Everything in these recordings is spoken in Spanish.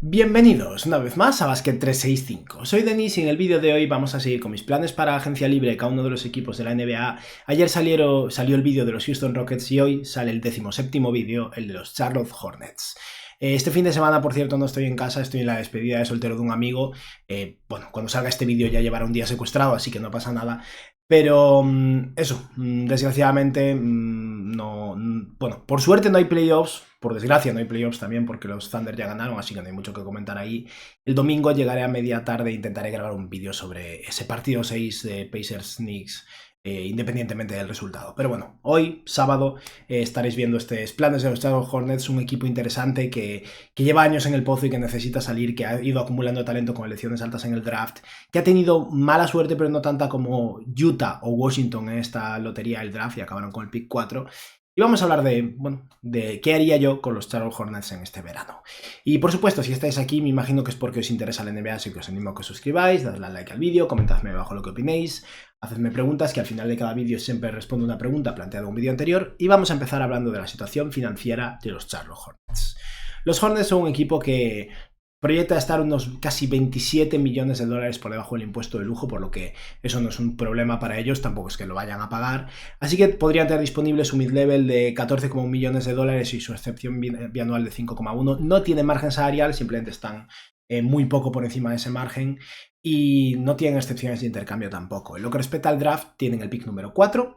Bienvenidos una vez más a Basket 365. Soy Denis y en el vídeo de hoy vamos a seguir con mis planes para agencia libre cada uno de los equipos de la NBA. Ayer salió el vídeo de los Houston Rockets y hoy sale el 17º vídeo, el de los Charlotte Hornets. Este fin de semana, por cierto, no estoy en casa, estoy en la despedida de soltero de un amigo. Bueno, cuando salga este vídeo ya llevará un día secuestrado, así que no pasa nada. Pero eso, desgraciadamente, bueno, por suerte no hay playoffs, por desgracia no hay playoffs también porque los Thunder ya ganaron, así que no hay mucho que comentar ahí. El domingo llegaré a media tarde e intentaré grabar un vídeo sobre ese partido 6 de Pacers-Knicks, independientemente del resultado. Pero bueno, hoy, sábado, estaréis viendo estos planes de los Charlotte Hornets, un equipo interesante que lleva años en el pozo y que necesita salir, que ha ido acumulando talento con elecciones altas en el draft, que ha tenido mala suerte, pero no tanta como Utah o Washington en esta lotería del draft y acabaron con el pick 4. Y vamos a hablar de qué haría yo con los Charlotte Hornets en este verano. Y por supuesto, si estáis aquí, me imagino que es porque os interesa la NBA, así que os animo a que os suscribáis, dadle a like al vídeo, comentadme abajo lo que opinéis, hacedme preguntas, que al final de cada vídeo siempre respondo una pregunta planteada en un vídeo anterior, y vamos a empezar hablando de la situación financiera de los Charlotte Hornets. Los Hornets son un equipo que proyecta estar unos casi 27 millones de dólares por debajo del impuesto de lujo, por lo que eso no es un problema para ellos, tampoco es que lo vayan a pagar. Así que podrían tener disponible su mid-level de 14,1 millones de dólares y su excepción bianual de 5,1. No tiene margen salarial, simplemente están muy poco por encima de ese margen y no tienen excepciones de intercambio tampoco. En lo que respecta al draft, tienen el pick número 4.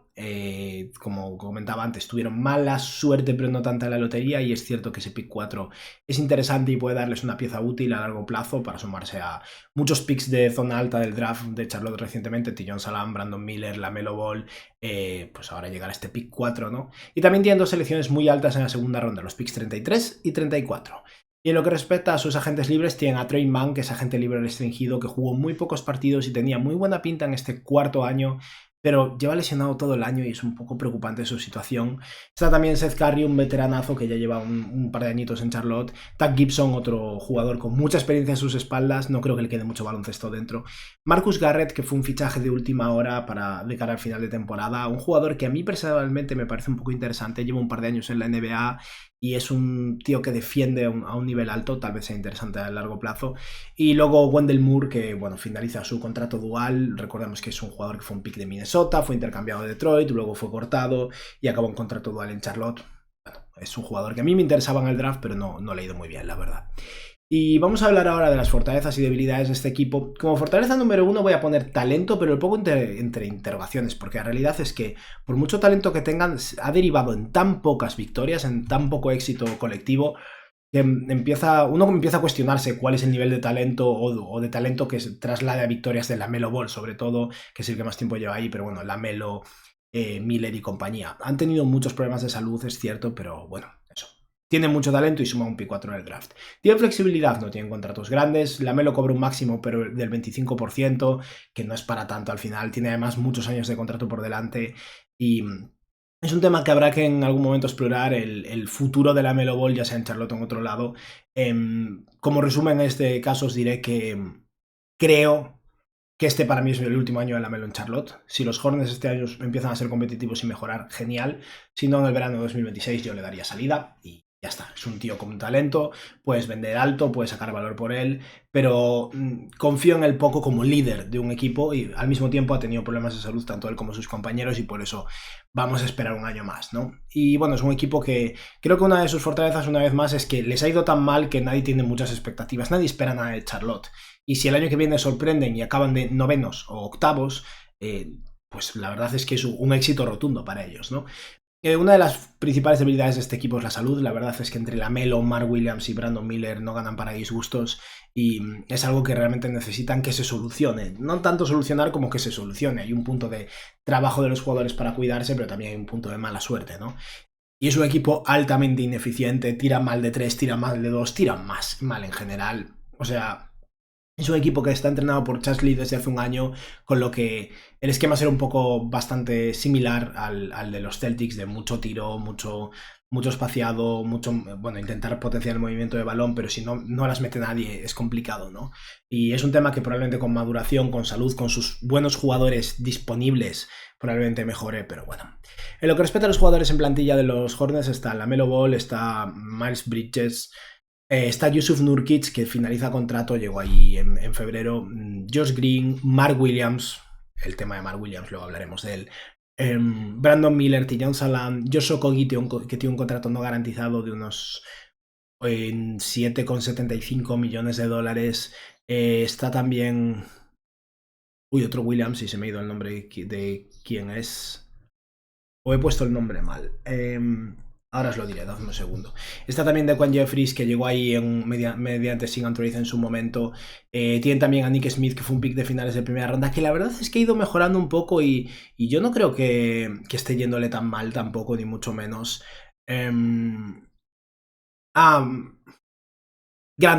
Como comentaba antes, tuvieron mala suerte, pero no tanta en la lotería, y es cierto que ese pick 4 es interesante y puede darles una pieza útil a largo plazo para sumarse a muchos picks de zona alta del draft de Charlotte recientemente, Tyjon Salam, Brandon Miller, LaMelo Ball, pues ahora llegará este pick 4, ¿no? Y también tienen dos selecciones muy altas en la segunda ronda, los picks 33 y 34. Y en lo que respecta a sus agentes libres, tienen a Trey Mann, que es agente libre restringido, que jugó muy pocos partidos y tenía muy buena pinta en este cuarto año, pero lleva lesionado todo el año y es un poco preocupante su situación. Está también Seth Curry, un veteranazo que ya lleva un par de añitos en Charlotte. Doug Gibson, otro jugador con mucha experiencia en sus espaldas, no creo que le quede mucho baloncesto dentro. Marcus Garrett, que fue un fichaje de última hora de cara al final de temporada, un jugador que a mí personalmente me parece un poco interesante, lleva un par de años en la NBA y es un tío que defiende a un nivel alto, tal vez sea interesante a largo plazo. Y luego Wendell Moore, que bueno, finaliza su contrato dual. Recordemos que es un jugador que fue un pick de Minnesota, fue intercambiado de Detroit, luego fue cortado y acabó un contrato dual en Charlotte. Bueno, es un jugador que a mí me interesaba en el draft, pero no le ha ido muy bien, la verdad. Y vamos a hablar ahora de las fortalezas y debilidades de este equipo. Como fortaleza número 1 voy a poner talento, pero lo pongo entre interrogaciones, porque la realidad es que por mucho talento que tengan, ha derivado en tan pocas victorias, en tan poco éxito colectivo, que uno empieza a cuestionarse cuál es el nivel de talento o de talento que se traslade a victorias de LaMelo Ball, sobre todo, que es el que más tiempo lleva ahí, pero bueno, LaMelo, Miller y compañía. Han tenido muchos problemas de salud, es cierto, pero bueno, eso. Tienen mucho talento y suma un pick 4 en el draft. Tienen flexibilidad, no tienen contratos grandes. LaMelo cobra un máximo pero del 25%, que no es para tanto al final. Tiene además muchos años de contrato por delante y es un tema que habrá que en algún momento explorar, el futuro de LaMelo Ball, ya sea en Charlotte o en otro lado. Como resumen en este caso os diré que creo que este para mí es el último año de LaMelo en Charlotte. Si los Hornets este año empiezan a ser competitivos y mejorar, genial. Si no, en el verano de 2026 yo le daría salida y ya está. Es un tío con talento, puedes vender alto, puedes sacar valor por él, pero confío en él poco como líder de un equipo y al mismo tiempo ha tenido problemas de salud tanto él como sus compañeros y por eso vamos a esperar un año más, ¿no? Y bueno, es un equipo que creo que una de sus fortalezas una vez más es que les ha ido tan mal que nadie tiene muchas expectativas, nadie espera nada de Charlotte. Y si el año que viene sorprenden y acaban de novenos o octavos, pues la verdad es que es un éxito rotundo para ellos, ¿no? Una de las principales debilidades de este equipo es la salud. La verdad es que entre LaMelo, Mark Williams y Brandon Miller no ganan para disgustos y es algo que realmente necesitan que se solucione. No tanto solucionar como que se solucione. Hay un punto de trabajo de los jugadores para cuidarse, pero también hay un punto de mala suerte, ¿no? Y es un equipo altamente ineficiente, tira mal de 3, tira mal de 2, tira más mal en general. O sea, es un equipo que está entrenado por Chaz Lee desde hace un año, con lo que el esquema será un poco bastante similar al de los Celtics, de mucho tiro, mucho espaciado, bueno, intentar potenciar el movimiento de balón, pero si no las mete nadie es complicado, ¿no? Y es un tema que probablemente con maduración, con salud, con sus buenos jugadores disponibles, probablemente mejore, pero bueno. En lo que respecta a los jugadores en plantilla de los Hornets está LaMelo Ball, está Miles Bridges, Está Yusuf Nurkic, que finaliza contrato, llegó ahí en febrero. Josh Green, Mark Williams, el tema de Mark Williams, luego hablaremos de él. Brandon Miller, Tijan Salam, Josh Okogie, que tiene un contrato no garantizado de unos 7,75 millones de dólares. Está también... Uy, otro Williams, y se me ha ido el nombre de quién es. O he puesto el nombre mal. Ahora os lo diré, dadme un segundo. Está también Dequan Jeffries, que llegó ahí mediante Sing and Trade en su momento. Tienen también a Nick Smith, que fue un pick de finales de primera ronda, que la verdad es que ha ido mejorando un poco y yo no creo que esté yéndole tan mal tampoco, ni mucho menos. Grant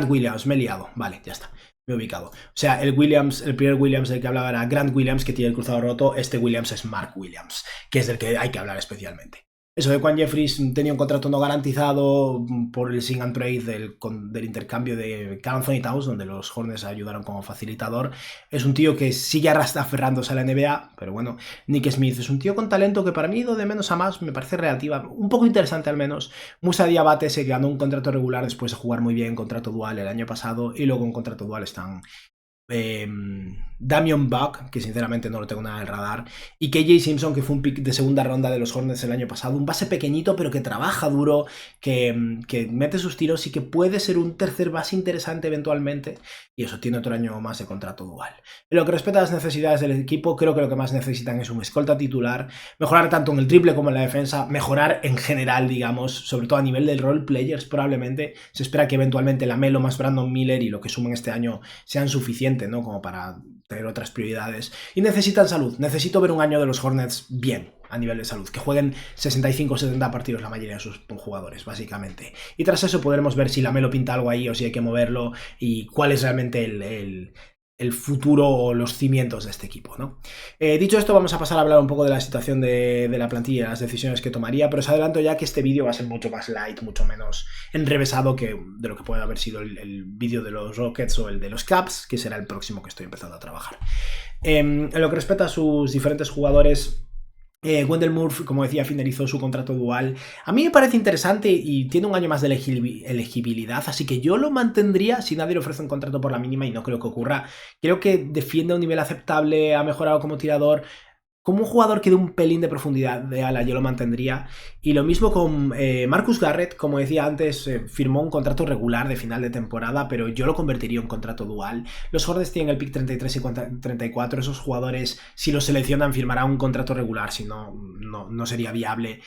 Williams, me he liado. Vale, ya está. Me he ubicado. O sea, el primer Williams del que hablaba era Grant Williams, que tiene el cruzado roto. Este Williams es Mark Williams, que es del que hay que hablar especialmente. Eso de Quan Jeffries tenía un contrato no garantizado por el Sing and Trade del intercambio de Karl Anthony Towns, donde los Hornets ayudaron como facilitador. Es un tío que sigue aferrándose a la NBA, pero bueno, Nick Smith es un tío con talento que para mí ha ido de menos a más, me parece relativa, un poco interesante al menos. Musa Diabate se ganó un contrato regular después de jugar muy bien contrato dual el año pasado, y luego en contrato dual están Damian Buck, que sinceramente no lo tengo nada en el radar, y KJ Simpson, que fue un pick de segunda ronda de los Hornets el año pasado, un base pequeñito pero que trabaja duro, que mete sus tiros y que puede ser un tercer base interesante eventualmente, y eso tiene otro año más de contrato dual. En lo que respecta a las necesidades del equipo, creo que lo que más necesitan es un escolta titular, mejorar tanto en el triple como en la defensa, mejorar en general, digamos, sobre todo a nivel de role players probablemente. Se espera que eventualmente Lamelo más Brandon Miller y lo que sumen este año sean suficientes, ¿no? Como para tener otras prioridades. Y necesitan salud. Necesito ver un año de los Hornets bien a nivel de salud, que jueguen 65 o 70 partidos la mayoría de sus jugadores, básicamente. Y tras eso podremos ver si Lamelo pinta algo ahí o si hay que moverlo y cuál es realmente el futuro o los cimientos de este equipo, ¿no? Dicho esto, vamos a pasar a hablar un poco de la situación de la plantilla y las decisiones que tomaría, pero os adelanto ya que este vídeo va a ser mucho más light, mucho menos enrevesado que de lo que puede haber sido el vídeo de los Rockets o el de los Caps, que será el próximo que estoy empezando a trabajar. En lo que respecta a sus diferentes jugadores, Wendell Murphy, como decía, finalizó su contrato dual. A mí me parece interesante y tiene un año más de elegibilidad, así que yo lo mantendría si nadie le ofrece un contrato por la mínima, y no creo que ocurra. Creo que defiende a un nivel aceptable, ha mejorado como tirador. Como un jugador que dé un pelín de profundidad de ala, yo lo mantendría. Y lo mismo con Marcus Garrett, como decía antes, firmó un contrato regular de final de temporada, pero yo lo convertiría en contrato dual. Los Hornets tienen el pick 33 y 34, esos jugadores, si los seleccionan, firmarán un contrato regular, si no, no sería viable.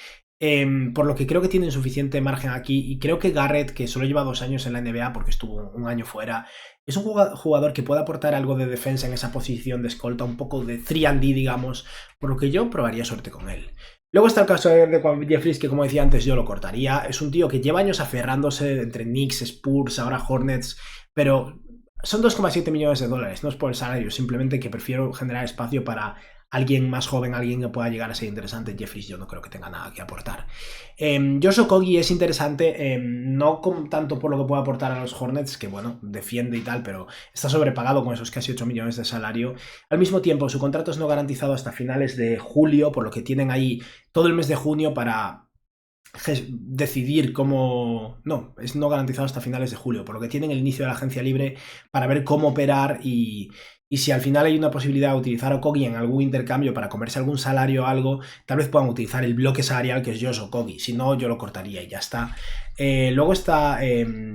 Por lo que creo que tienen suficiente margen aquí, y creo que Garrett, que solo lleva 2 años en la NBA porque estuvo un año fuera, es un jugador que puede aportar algo de defensa en esa posición de escolta, un poco de 3&D, digamos, por lo que yo probaría suerte con él. Luego está el caso de Jeffries, que como decía antes yo lo cortaría. Es un tío que lleva años aferrándose entre Knicks, Spurs, ahora Hornets, pero son 2,7 millones de dólares, no es por el salario, simplemente que prefiero generar espacio para alguien más joven, alguien que pueda llegar a ser interesante. Jeffries yo no creo que tenga nada que aportar. Josh Okogie es interesante, no tanto por lo que puede aportar a los Hornets, que bueno, defiende y tal, pero está sobrepagado con esos casi 8 millones de salario. Al mismo tiempo, su contrato es no garantizado hasta finales de julio, por lo que tienen ahí todo el mes de junio para decidir cómo... No, es no garantizado hasta finales de julio, por lo que tienen el inicio de la agencia libre para ver cómo operar y si al final hay una posibilidad de utilizar a Okogie en algún intercambio para comerse algún salario o algo, tal vez puedan utilizar el bloque salarial que es Josh Okogie. Si no, yo lo cortaría y ya está. Luego está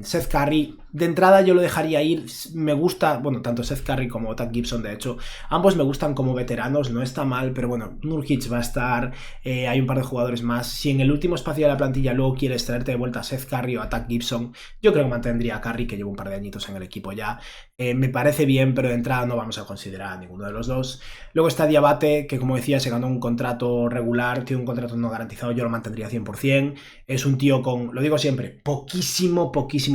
Seth Curry. De entrada yo lo dejaría ir. Me gusta, bueno, tanto Seth Curry como Tad Gibson, de hecho, ambos me gustan como veteranos, no está mal, pero bueno, Nurkic va a estar, hay un par de jugadores más. Si en el último espacio de la plantilla luego quieres traerte de vuelta a Seth Curry o a Tad Gibson, yo creo que mantendría a Curry, que lleva un par de añitos en el equipo ya. Me parece bien, pero de entrada no vamos a considerar a ninguno de los dos. Luego está Diabate, que como decía se ganó un contrato regular, tiene un contrato no garantizado, yo lo mantendría 100%. Es un tío con, lo digo siempre, poquísimo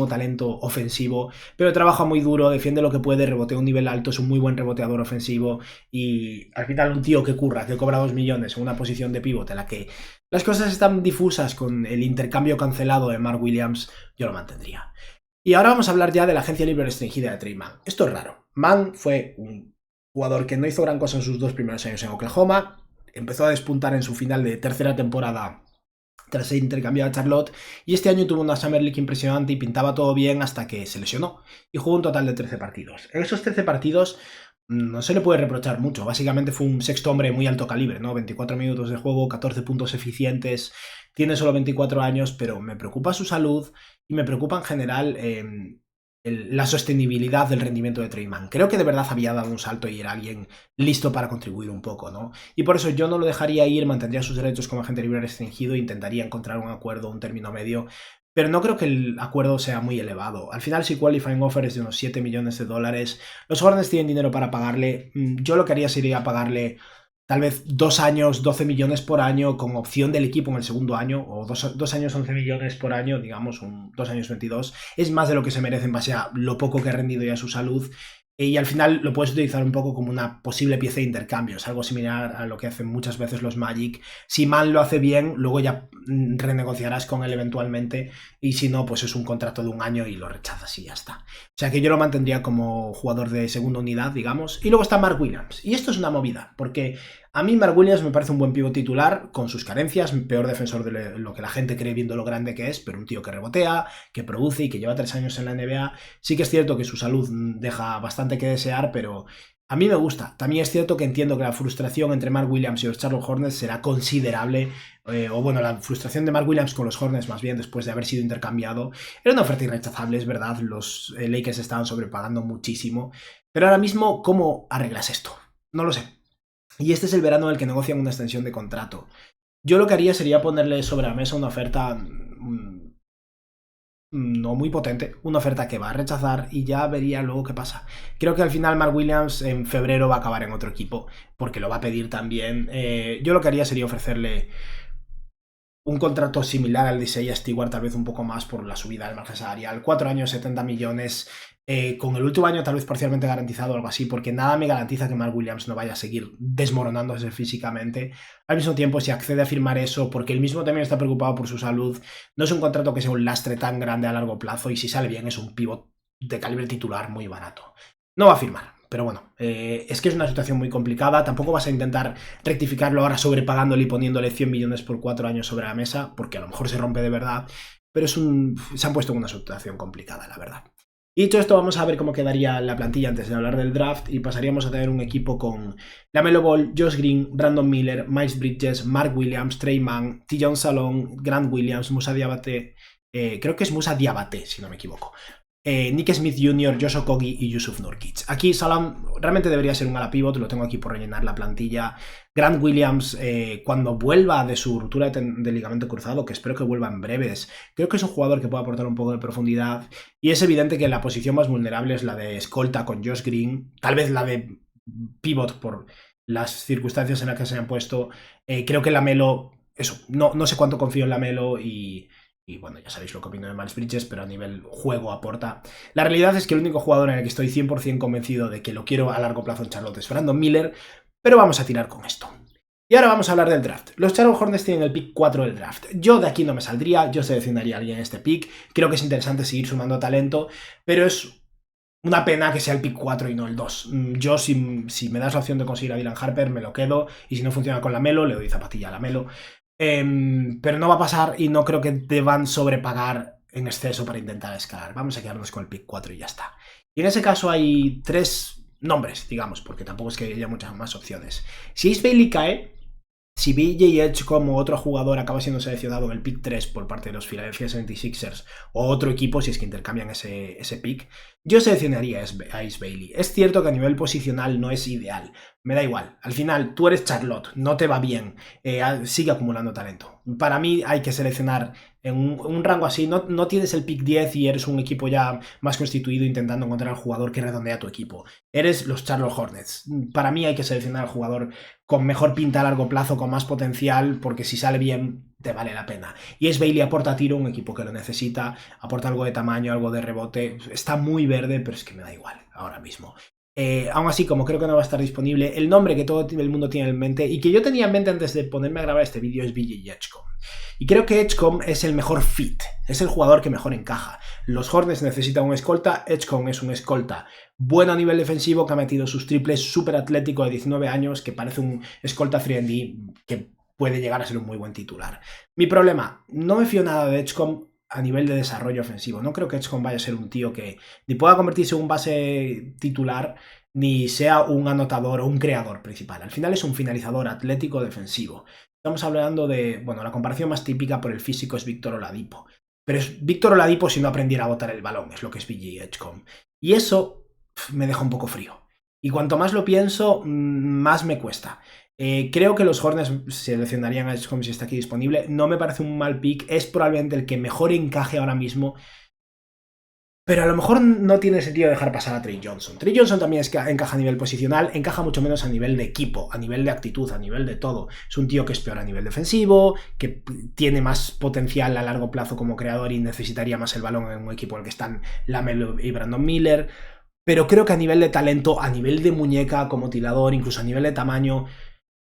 talento ofensivo, pero trabaja muy duro, defiende lo que puede, rebotea a un nivel alto, es un muy buen reboteador ofensivo, y al final un tío que curra, que cobra 2 millones en una posición de pivote en la que las cosas están difusas con el intercambio cancelado de Mark Williams, yo lo mantendría. Y ahora vamos a hablar ya de la agencia libre restringida de Trey Mann. Esto es raro. Mann fue un jugador que no hizo gran cosa en sus 2 primeros años en Oklahoma, empezó a despuntar en su final de tercera temporada tras ser intercambiado a Charlotte, y este año tuvo una Summer League impresionante y pintaba todo bien hasta que se lesionó, y jugó un total de 13 partidos. En esos 13 partidos no se le puede reprochar mucho, básicamente fue un sexto hombre muy alto calibre, ¿no? 24 minutos de juego, 14 puntos eficientes, tiene solo 24 años, pero me preocupa su salud y me preocupa en general la sostenibilidad del rendimiento de Tre Mann. Creo que de verdad había dado un salto y era alguien listo para contribuir un poco, ¿no? Y por eso yo no lo dejaría ir, mantendría sus derechos como agente libre restringido e intentaría encontrar un acuerdo, un término medio, pero no creo que el acuerdo sea muy elevado. Al final, si qualifying offer es de unos 7 millones de dólares, los Hornets tienen dinero para pagarle. Yo lo que haría sería pagarle tal vez 2 años, 12 millones por año, con opción del equipo en el segundo año, o 2 años, 11 millones por año, digamos, 2 años 22. Es más de lo que se merece en base a lo poco que ha rendido y a su salud. Y al final lo puedes utilizar un poco como una posible pieza de intercambio. Es algo similar a lo que hacen muchas veces los Magic. Si Mann lo hace bien, luego ya renegociarás con él eventualmente. Y si no, pues es un contrato de 1 año y lo rechazas y ya está. O sea que yo lo mantendría como jugador de segunda unidad, digamos. Y luego está Mark Williams. Y esto es una movida, porque a mí Mark Williams me parece un buen pívot titular, con sus carencias, peor defensor de lo que la gente cree viendo lo grande que es, pero un tío que rebotea, que produce y que lleva 3 años en la NBA. Sí que es cierto que su salud deja bastante que desear, pero a mí me gusta. También es cierto que entiendo que la frustración entre Mark Williams y los Charlotte Hornets será considerable, o bueno, la frustración de Mark Williams con los Hornets más bien después de haber sido intercambiado. Era una oferta irrechazable, es verdad, los Lakers estaban sobrepagando muchísimo, pero ahora mismo, ¿cómo arreglas esto? No lo sé. Y este es el verano en el que negocian una extensión de contrato. Yo lo que haría sería ponerle sobre la mesa una oferta no muy potente, una oferta que va a rechazar y ya vería luego qué pasa. Creo que al final Mark Williams en febrero va a acabar en otro equipo, porque lo va a pedir también. Yo lo que haría sería ofrecerle un contrato similar al de Isaiah Stewart, tal vez un poco más por la subida del margen salarial. 4 años, 70 millones, con el último año tal vez parcialmente garantizado o algo así, porque nada me garantiza que Mark Williams no vaya a seguir desmoronándose físicamente. Al mismo tiempo, si accede a firmar eso, porque él mismo también está preocupado por su salud, no es un contrato que sea un lastre tan grande a largo plazo, y si sale bien es un pívot de calibre titular muy barato. No va a firmar. Pero bueno, es que es una situación muy complicada. Tampoco vas a intentar rectificarlo ahora sobrepagándole y poniéndole 100 millones por 4 años sobre la mesa, porque a lo mejor se rompe de verdad, pero se han puesto en una situación complicada, la verdad. Y dicho esto, vamos a ver cómo quedaría la plantilla antes de hablar del draft, y pasaríamos a tener un equipo con LaMelo Ball, Josh Green, Brandon Miller, Miles Bridges, Mark Williams, Tre Mann, Tidjane Salaün, Grant Williams, Moussa Diabaté, creo que es Moussa Diabaté, si no me equivoco. Nick Smith Jr., Josh Okogie y Jusuf Nurkic. Aquí Salaün realmente debería ser un ala pivot, lo tengo aquí por rellenar la plantilla. Grant Williams, cuando vuelva de su ruptura de ligamento cruzado, que espero que vuelva en breves, creo que es un jugador que puede aportar un poco de profundidad, y es evidente que la posición más vulnerable es la de escolta con Josh Green, tal vez la de pivot por las circunstancias en las que se han puesto. Creo que LaMelo, eso, no sé cuánto confío en LaMelo y bueno, ya sabéis lo que opino de Miles Bridges, pero a nivel juego aporta. La realidad es que el único jugador en el que estoy 100% convencido de que lo quiero a largo plazo en Charlotte es Brandon Miller, pero vamos a tirar con esto. Y ahora vamos a hablar del draft. Los Charlotte Hornets tienen el pick 4 del draft. Yo de aquí no me saldría, yo seleccionaría a alguien en este pick. Creo que es interesante seguir sumando talento, pero es una pena que sea el pick 4 y no el 2. Yo, si me das la opción de conseguir a Dylan Harper, me lo quedo, y si no funciona con LaMelo, le doy zapatilla a LaMelo. Pero no va a pasar y no creo que deban sobrepagar en exceso para intentar escalar. Vamos a quedarnos con el pick 4 y ya está. Y en ese caso hay 3 nombres, digamos, porque tampoco es que haya muchas más opciones. Si Ace Bailey cae, si BJ Edge como otro jugador acaba siendo seleccionado en el pick 3 por parte de los Philadelphia 76ers o otro equipo, si es que intercambian ese pick, yo seleccionaría a Ace Bailey. Es cierto que a nivel posicional no es ideal, me da igual. Al final, tú eres Charlotte, no te va bien, sigue acumulando talento. Para mí hay que seleccionar en un rango así. No tienes el pick 10 y eres un equipo ya más constituido intentando encontrar al jugador que redondea tu equipo. Eres los Charlotte Hornets. Para mí hay que seleccionar al jugador con mejor pinta a largo plazo, con más potencial, porque si sale bien te vale la pena. Y es Bailey aporta tiro, un equipo que lo necesita, aporta algo de tamaño, algo de rebote. Está muy verde, pero es que me da igual ahora mismo. Aún así, como creo que no va a estar disponible, el nombre que todo el mundo tiene en mente y que yo tenía en mente antes de ponerme a grabar este vídeo es BJ Edgecombe. Y creo que Edgecombe es el mejor fit, es el jugador que mejor encaja. Los Hornets necesitan un escolta, Edgecombe es un escolta bueno a nivel defensivo, que ha metido sus triples, súper atlético de 19 años, que parece un escolta 3&D, que puede llegar a ser un muy buen titular. Mi problema, no me fío nada de Edgecombe a nivel de desarrollo ofensivo. No creo que Edgecombe vaya a ser un tío que ni pueda convertirse en un base titular, ni sea un anotador o un creador principal. Al final es un finalizador atlético defensivo. Estamos hablando de, bueno, la comparación más típica por el físico es Víctor Oladipo. Pero es Víctor Oladipo si no aprendiera a botar el balón, es lo que es VJ Edgecombe. Y eso me deja un poco frío. Y cuanto más lo pienso, más me cuesta. Creo que los Hornets seleccionarían a Edgecombe si está aquí disponible. No me parece un mal pick. Es probablemente el que mejor encaje ahora mismo. Pero a lo mejor no tiene sentido dejar pasar a Trey Johnson. Trey Johnson también encaja a nivel posicional, encaja mucho menos a nivel de equipo, a nivel de actitud, a nivel de todo. Es un tío que es peor a nivel defensivo, que tiene más potencial a largo plazo como creador y necesitaría más el balón en un equipo en el que están LaMelo y Brandon Miller. Pero creo que a nivel de talento, a nivel de muñeca como tirador, incluso a nivel de tamaño,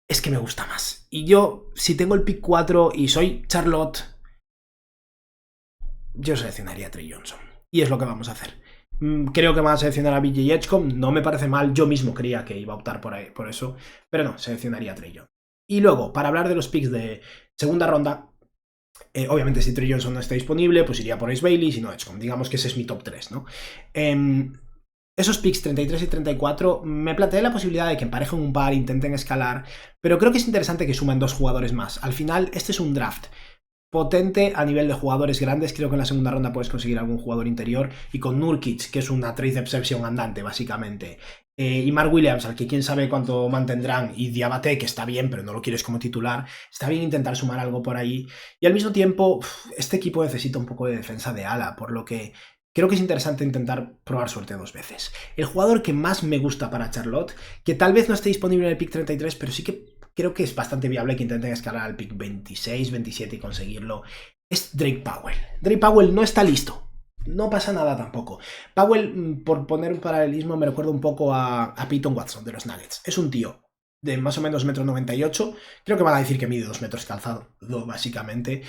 es que me gusta más. Y yo, si tengo el pick 4 y soy Charlotte, yo seleccionaría a Trey Johnson. Y es lo que vamos a hacer. Creo que van a seleccionar a VJ Edgecombe, no me parece mal, yo mismo creía que iba a optar por eso, pero no, seleccionaría a Trey Johnson. Y luego, para hablar de los picks de segunda ronda, obviamente si Trey Johnson no está disponible, pues iría por Ace Bailey, si no Edgecombe. Digamos que ese es mi top 3, ¿no? Esos picks 33 y 34 me planteé la posibilidad de que emparejen un par, intenten escalar, pero creo que es interesante que sumen 2 jugadores más. Al final, este es un draft potente a nivel de jugadores grandes. Creo que en la segunda ronda puedes conseguir algún jugador interior, y con Nurkic, que es una trade exception andante básicamente, y Mark Williams, al que quién sabe cuánto mantendrán, y Diabate, que está bien pero no lo quieres como titular, está bien intentar sumar algo por ahí. Y al mismo tiempo este equipo necesita un poco de defensa de ala, por lo que creo que es interesante intentar probar suerte 2 veces. El jugador que más me gusta para Charlotte, que tal vez no esté disponible en el pick 33, pero sí que creo que es bastante viable que intenten escalar al pick 26, 27 y conseguirlo, es Drake Powell. Drake Powell no está listo. No pasa nada tampoco. Powell, por poner un paralelismo, me recuerda un poco a Peyton Watson de los Nuggets. Es un tío de más o menos 1,98 m, creo que van a decir que mide 2 metros calzado, básicamente,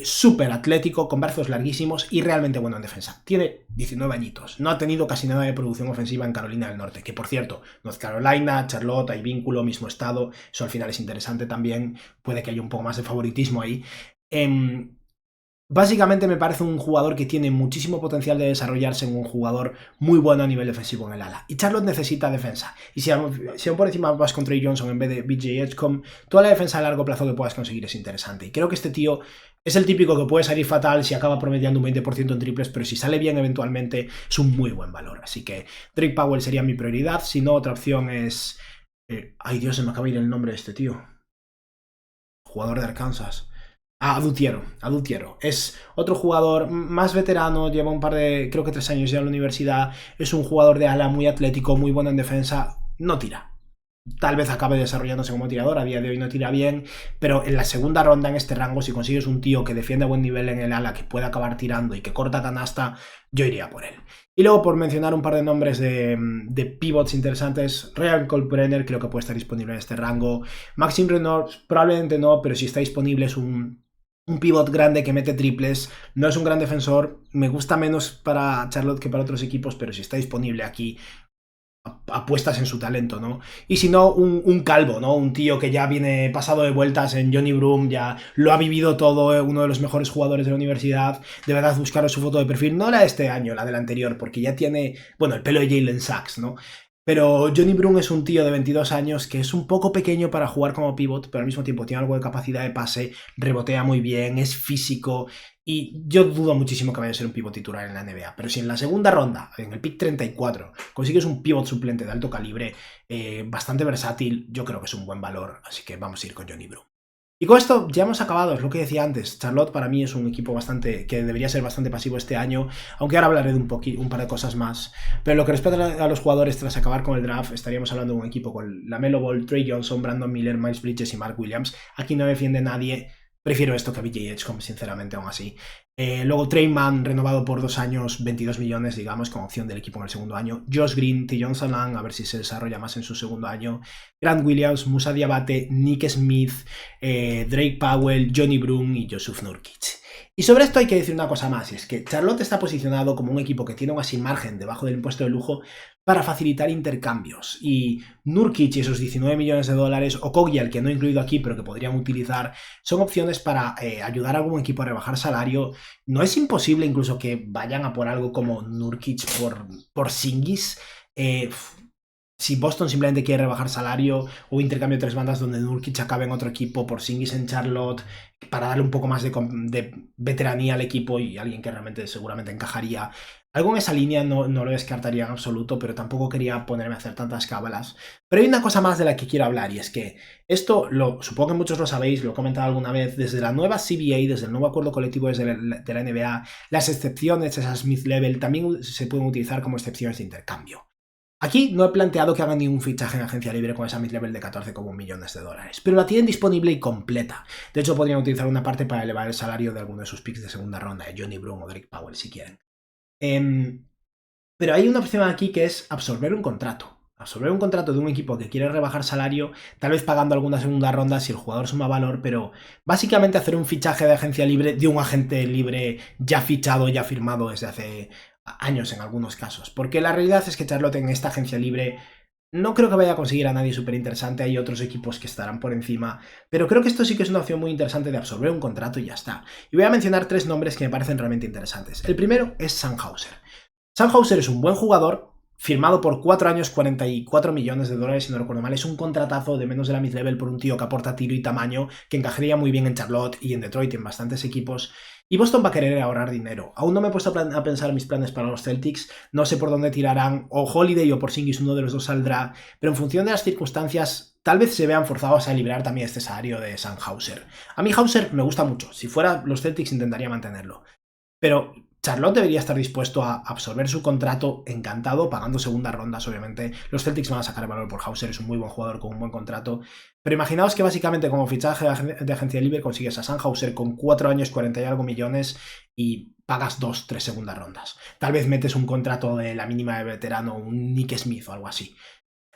súper atlético, con brazos larguísimos y realmente bueno en defensa. Tiene 19 añitos, no ha tenido casi nada de producción ofensiva en Carolina del Norte, que por cierto, North Carolina, Charlotte, hay vínculo, mismo estado, eso al final es interesante también, puede que haya un poco más de favoritismo ahí. Básicamente me parece un jugador que tiene muchísimo potencial de desarrollarse en un jugador muy bueno a nivel defensivo en el ala. Y Charlotte necesita defensa. Y si aún por encima vas con Trey Johnson en vez de VJ Edgecombe, toda la defensa a largo plazo que puedas conseguir es interesante. Y creo que este tío es el típico que puede salir fatal si acaba promediando un 20% en triples, pero si sale bien eventualmente es un muy buen valor. Así que Drake Powell sería mi prioridad. Si no, otra opción es... ay Dios, se me acaba de ir el nombre de este tío. Jugador de Arkansas. Adutiero. Es otro jugador más veterano, lleva un par de, creo que 3 años ya en la universidad, es un jugador de ala muy atlético, muy bueno en defensa, no tira. Tal vez acabe desarrollándose como tirador, a día de hoy no tira bien, pero en la segunda ronda en este rango, si consigues un tío que defiende a buen nivel en el ala, que puede acabar tirando y que corta canasta, yo iría por él. Y luego, por mencionar un par de nombres de pivots interesantes, Ryan Colbrenner creo que puede estar disponible en este rango, Maxime Renaud probablemente no, pero si está disponible es un pivot grande que mete triples, no es un gran defensor, me gusta menos para Charlotte que para otros equipos, pero si está disponible aquí, apuestas en su talento, ¿no? Y si no, un calvo, ¿no? Un tío que ya viene pasado de vueltas en Johnny Broom, ya lo ha vivido todo, uno de los mejores jugadores de la universidad. De verdad, buscaros su foto de perfil, no la de este año, la del anterior, porque ya tiene, bueno, el pelo de Jalen Sachs, ¿no? Pero Johnny Broom es un tío de 22 años que es un poco pequeño para jugar como pivot, pero al mismo tiempo tiene algo de capacidad de pase, rebotea muy bien, es físico, y yo dudo muchísimo que vaya a ser un pivot titular en la NBA. Pero si en la segunda ronda, en el pick 34, consigues un pivot suplente de alto calibre, bastante versátil, yo creo que es un buen valor, así que vamos a ir con Johnny Broom. Y con esto ya hemos acabado, es lo que decía antes. Charlotte para mí es un equipo que debería ser bastante pasivo este año, aunque ahora hablaré de un par de cosas más. Pero lo que respecta a los jugadores tras acabar con el draft, estaríamos hablando de un equipo con LaMelo Ball, Trey Johnson, Brandon Miller, Miles Bridges y Mark Williams. Aquí no defiende nadie. Prefiero esto que a VJ Edgecombe, sinceramente, aún así. Luego Trey Mann, renovado por 2 años, 22 millones, digamos, con opción del equipo en el segundo año. Josh Green, Tyjon Salang, a ver si se desarrolla más en su segundo año. Grant Williams, Musa Diabate, Nick Smith, Drake Powell, Johnny Broom y Jusuf Nurkic. Y sobre esto hay que decir una cosa más, y es que Charlotte está posicionado como un equipo que tiene un así margen debajo del impuesto de lujo para facilitar intercambios. Y Nurkic y esos 19 millones de dólares, o Cogiel, que no he incluido aquí, pero que podrían utilizar, son opciones para ayudar a algún equipo a rebajar salario. No es imposible incluso que vayan a por algo como Nurkic por Singis. Si Boston simplemente quiere rebajar salario o intercambio de tres bandas donde Nurkic acabe en otro equipo por Singis en Charlotte para darle un poco más de veteranía al equipo y alguien que realmente seguramente encajaría. Algo en esa línea no lo descartaría en absoluto, pero tampoco quería ponerme a hacer tantas cábalas. Pero hay una cosa más de la que quiero hablar y es que esto, supongo que muchos lo sabéis, lo he comentado alguna vez, desde la nueva CBA, desde el nuevo acuerdo colectivo de la NBA, las excepciones, esas mid-level, también se pueden utilizar como excepciones de intercambio. Aquí no he planteado que hagan ningún fichaje en agencia libre con esa mid-level de 14,1 millones de dólares, pero la tienen disponible y completa. De hecho, podrían utilizar una parte para elevar el salario de alguno de sus picks de segunda ronda, de Johnny Brown o Drake Powell, si quieren. Pero hay una opción aquí que es absorber un contrato. Absorber un contrato de un equipo que quiere rebajar salario, tal vez pagando alguna segunda ronda si el jugador suma valor, pero básicamente hacer un fichaje de agencia libre de un agente libre ya fichado, ya firmado desde hace años en algunos casos. Porque la realidad es que Charlotte en esta agencia libre no creo que vaya a conseguir a nadie súper interesante, hay otros equipos que estarán por encima, pero creo que esto sí que es una opción muy interesante de absorber un contrato y ya está. Y voy a mencionar tres nombres que me parecen realmente interesantes. El primero es Sam Hauser. Sam Hauser es un buen jugador, firmado por 4 años, 44 millones de dólares, si no recuerdo mal. Es un contratazo de menos de la mid-level por un tío que aporta tiro y tamaño, que encajaría muy bien en Charlotte y en Detroit y en bastantes equipos. Y Boston va a querer ahorrar dinero. Aún no me he puesto a pensar mis planes para los Celtics. No sé por dónde tirarán. O Holiday o Porzingis, uno de los dos saldrá. Pero en función de las circunstancias, tal vez se vean forzados a liberar también este salario de Sam Hauser. A mí Hauser me gusta mucho. Si fuera los Celtics intentaría mantenerlo. Pero Charlotte debería estar dispuesto a absorber su contrato encantado, pagando segundas rondas, obviamente. Los Celtics van a sacar valor por Hauser, es un muy buen jugador con un buen contrato. Pero imaginaos que básicamente como fichaje de agencia libre consigues a Sam Hauser con 4 años, 40 y algo millones y pagas 2-3 segundas rondas. Tal vez metes un contrato de la mínima de veterano, un Nick Smith o algo así.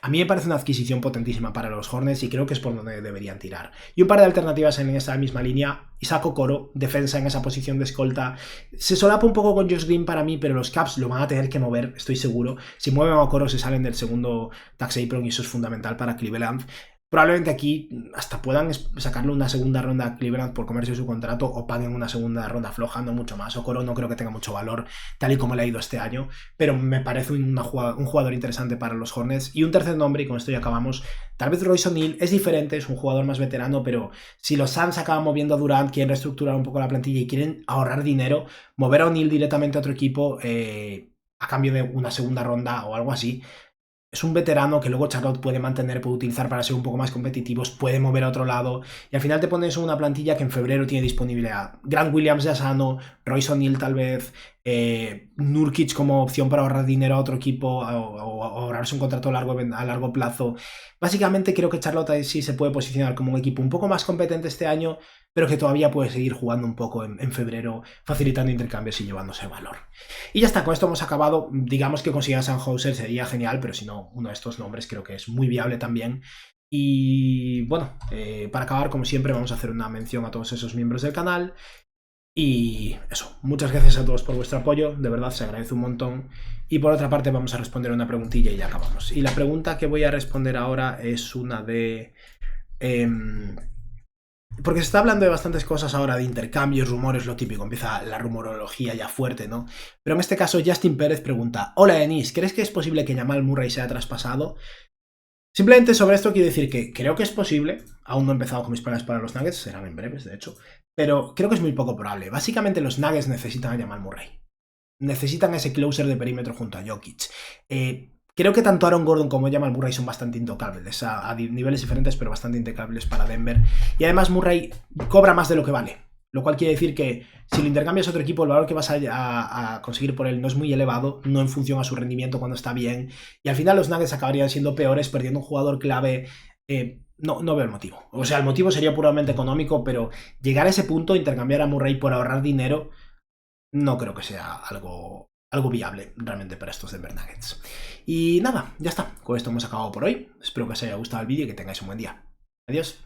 A mí me parece una adquisición potentísima para los Hornets y creo que es por donde deberían tirar. Y un par de alternativas en esa misma línea. Isaac Okoro, defensa en esa posición de escolta. Se solapa un poco con Josh Green para mí, pero los Caps lo van a tener que mover, estoy seguro. Si mueven a Okoro se salen del segundo tax apron y eso es fundamental para Cleveland. Probablemente aquí hasta puedan sacarle una segunda ronda a Cleveland por comerse su contrato o paguen una segunda ronda floja, no mucho más. Okoro no creo que tenga mucho valor tal y como le ha ido este año, pero me parece un jugador interesante para los Hornets. Y un tercer nombre, y con esto ya acabamos, tal vez Royce O'Neal es diferente, es un jugador más veterano, pero si los Suns acaban moviendo a Durant, quieren reestructurar un poco la plantilla y quieren ahorrar dinero, mover a O'Neal directamente a otro equipo a cambio de una segunda ronda o algo así. Es un veterano que luego Charlotte puede mantener, puede utilizar para ser un poco más competitivos, puede mover a otro lado y al final te pones una plantilla que en febrero tiene disponible a Grant Williams ya sano, Royce O'Neal tal vez, Nurkic como opción para ahorrar dinero a otro equipo o ahorrarse un contrato a largo plazo. Básicamente creo que Charlotte sí se puede posicionar como un equipo un poco más competente este año, pero que todavía puede seguir jugando un poco en febrero, facilitando intercambios y llevándose valor. Y ya está, con esto hemos acabado. Digamos que consiga Sam Hauser sería genial, pero si no, uno de estos nombres creo que es muy viable también. Y bueno, para acabar, como siempre, vamos a hacer una mención a todos esos miembros del canal. Y eso, muchas gracias a todos por vuestro apoyo, de verdad se agradece un montón. Y por otra parte vamos a responder una preguntilla y ya acabamos. Y la pregunta que voy a responder ahora es una de... porque se está hablando de bastantes cosas ahora, de intercambios, rumores, lo típico, empieza la rumorología ya fuerte, ¿no? Pero en este caso Justin Pérez pregunta: hola Denis, ¿crees que es posible que Jamal Murray sea traspasado? Simplemente sobre esto quiero decir que creo que es posible, aún no he empezado con mis planes para los Nuggets, serán en breves de hecho, pero creo que es muy poco probable. Básicamente los Nuggets necesitan a Jamal Murray. Necesitan ese closer de perímetro junto a Jokic. Creo que tanto Aaron Gordon como Jamal Murray son bastante intocables, a niveles diferentes, pero bastante intocables para Denver. Y además Murray cobra más de lo que vale, lo cual quiere decir que si lo intercambias a otro equipo, el valor que vas a conseguir por él no es muy elevado, no en función a su rendimiento cuando está bien. Y al final los Nuggets acabarían siendo peores, perdiendo un jugador clave. No veo el motivo. O sea, el motivo sería puramente económico, pero llegar a ese punto, intercambiar a Murray por ahorrar dinero, no creo que sea algo viable realmente para estos Denver Nuggets. Y nada, ya está. Con esto hemos acabado por hoy. Espero que os haya gustado el vídeo y que tengáis un buen día. Adiós.